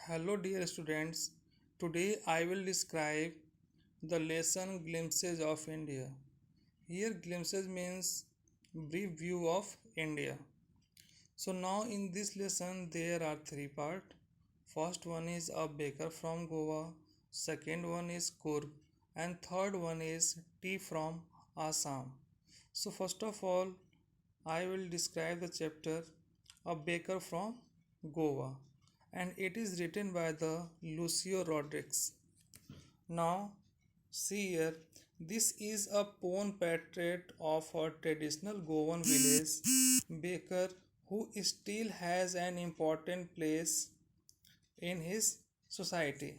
Hello, dear students. Today I will describe the lesson Glimpses of India. Here, glimpses means brief view of India. So, now in this lesson, there are three parts. First one is a baker from Goa, second one is Kurg, and third one is tea from Assam. So, first of all, I will describe the chapter A Baker from Goa, and it is written by the Lucio Rodriguez. Now, see here, this is a pawn portrait of a traditional Goan village baker who still has an important place in his society.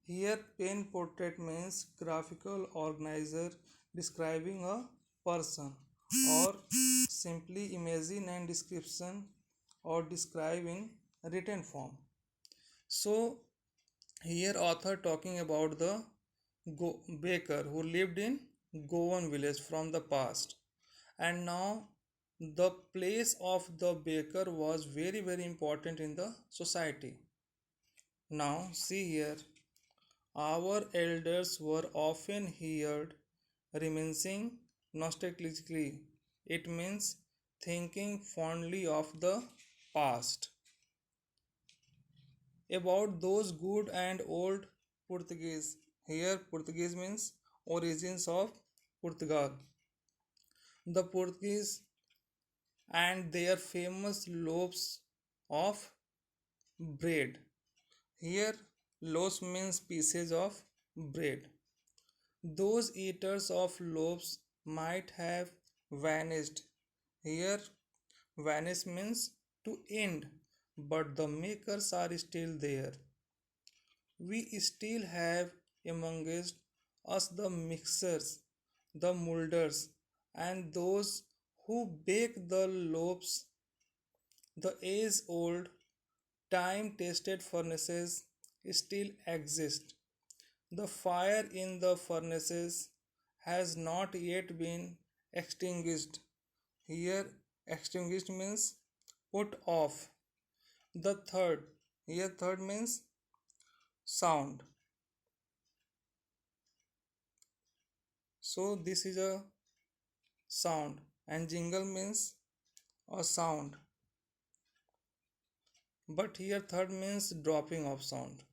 Here, pen portrait means graphical organizer describing a person, or simply imagine and description or describe in written form. So, here author talking about the baker who lived in Goan village from the past, and now the place of the baker was very important in the society. Now see here, our elders were often heard reminiscing nostalgically. It means thinking fondly of the past, about those good and old Portuguese. Here, Portuguese means origins of Portugal. The Portuguese and their famous loaves of bread. Here, loaves means pieces of bread. Those eaters of loaves might have vanished. Here, vanish means to end, but the makers are still there. We still have amongst us the mixers, the molders, and those who bake the loaves. The age old, time tested furnaces still exist. The fire in the furnaces has not yet been extinguished. Here, extinguished means put off. The third, here, third means sound. So, this is a sound, and jingle means a sound, but here third means dropping of sound.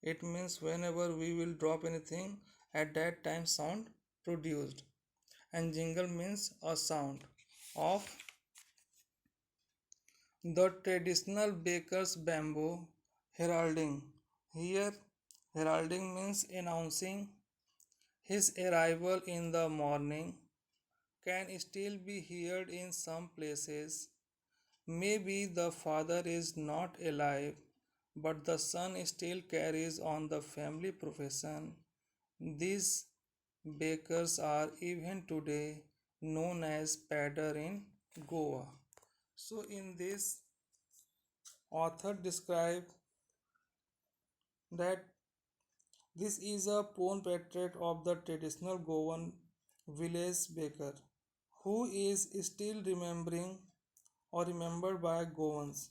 It means whenever we will drop anything, at that time sound produced. And jingle means a sound of the traditional baker's bamboo heralding. Here, heralding means announcing his arrival in the morning, can still be heard in some places. Maybe the father is not alive, but the son still carries on the family profession. These bakers are even today known as padder in Goa. So, in this, author describe that this is a pawn portrait of the traditional Goan village baker who is still remembered by Goans.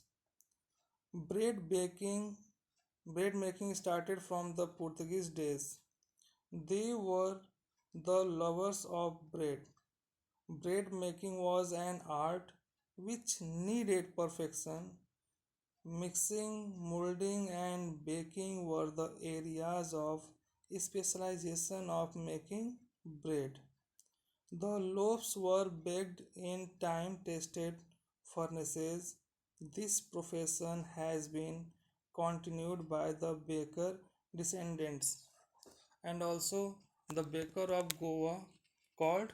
Bread baking bread making started from the Portuguese days. They were the lovers of bread. Bread making was an art which needed perfection. Mixing, molding, and baking were the areas of specialization of making bread. The loaves were baked in time tested furnaces. This profession has been continued by the baker descendants and also the baker of Goa called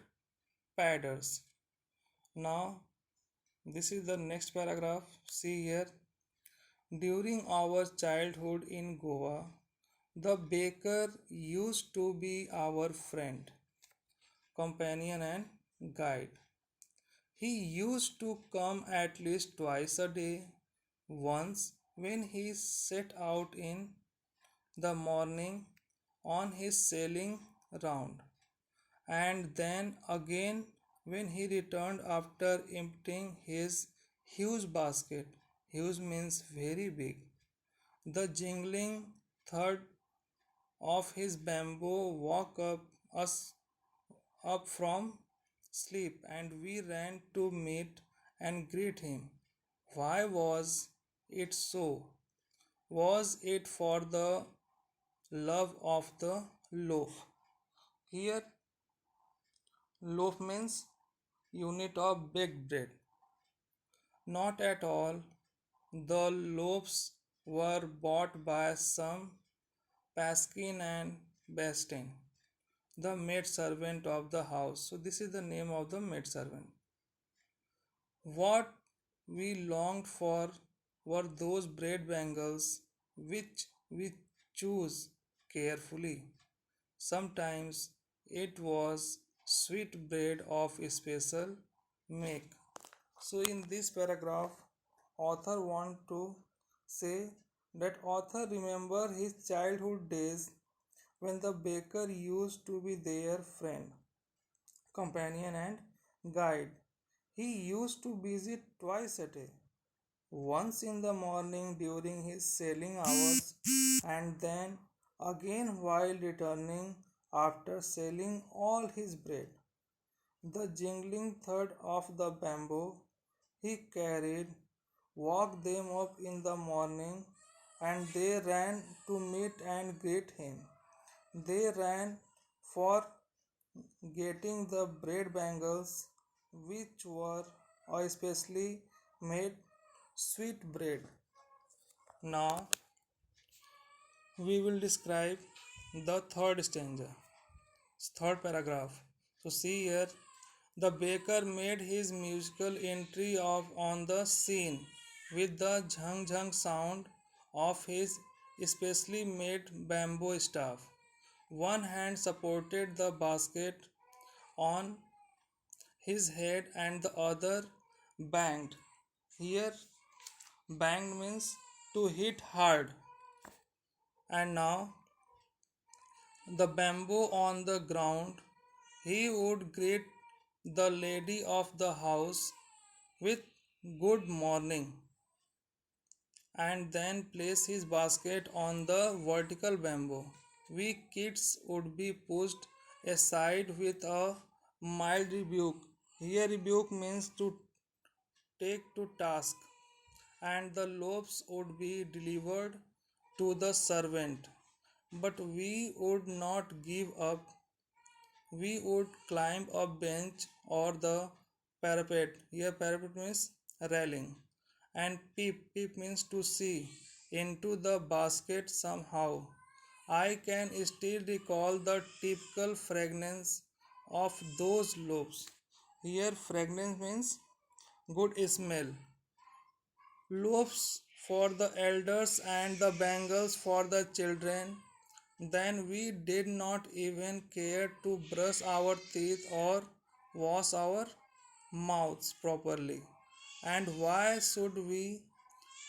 padders. Now, this is the next paragraph. See here. During our childhood in Goa, the baker used to be our friend, companion, and guide. He used to come at least twice a day. Once, when he set out in the morning on his sailing round, and then again when he returned after emptying his huge basket. Huge means very big. The jingling thud of his bamboo woke us up from sleep, and we ran to meet and greet him. Why was it so? Was it for the love of the loaf? Here, loaf means unit of baked bread. Not at all. The loaves were bought by some Paskin and Bastin, the maid servant of the house. So, this is the name of the maid servant. What we longed for were those bread bangles which we choose carefully. Sometimes it was sweet bread of special make. So in this paragraph, author want to say that author remember his childhood days when the baker used to be their friend, companion and guide. He used to visit twice a day, once in the morning during his selling hours, and then again while returning after selling all his bread. The jingling thud of the bamboo he carried woke them up in the morning, and they ran to meet and greet him. They ran for getting the bread bangles, which were especially made sweet bread. Now we will describe the third stanza, third paragraph. So see here, the baker made his musical entry on the scene with the jhang jhang sound of his specially made bamboo staff. One hand supported the basket on his head and the other banged. Here, banged means to hit hard. And now, the bamboo on the ground, he would greet the lady of the house with good morning and then place his basket on the vertical bamboo. We kids would be pushed aside with a mild rebuke. Here, rebuke means to take to task, and the loaves would be delivered to the servant. But we would not give up. We would climb a bench or the parapet. Here, parapet means railing. And peep, peep means to see into the basket somehow. I can still recall the typical fragrance of those loaves. Here, fragrance means good smell. Loaves for the elders and the bangles for the children. Then we did not even care to brush our teeth or wash our mouths properly. And why should we?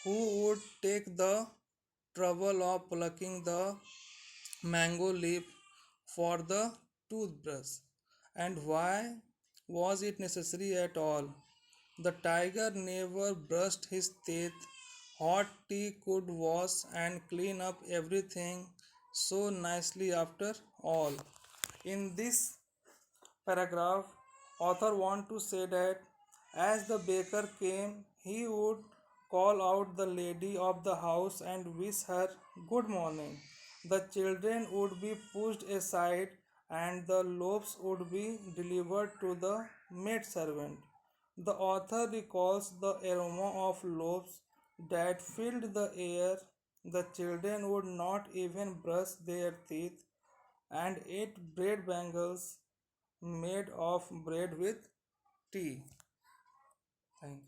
Who would take the trouble of plucking the mango leaf for the toothbrush? And why was it necessary at all? The tiger never brushed his teeth. Hot tea could wash and clean up everything so nicely after all. In this paragraph, author want to say that as the baker came, he would call out the lady of the house and wish her good morning. The children would be pushed aside and the loaves would be delivered to the maid servant. The author recalls the aroma of loaves that filled the air. The children would not even brush their teeth and ate bread bangles made of bread with tea. Thank you.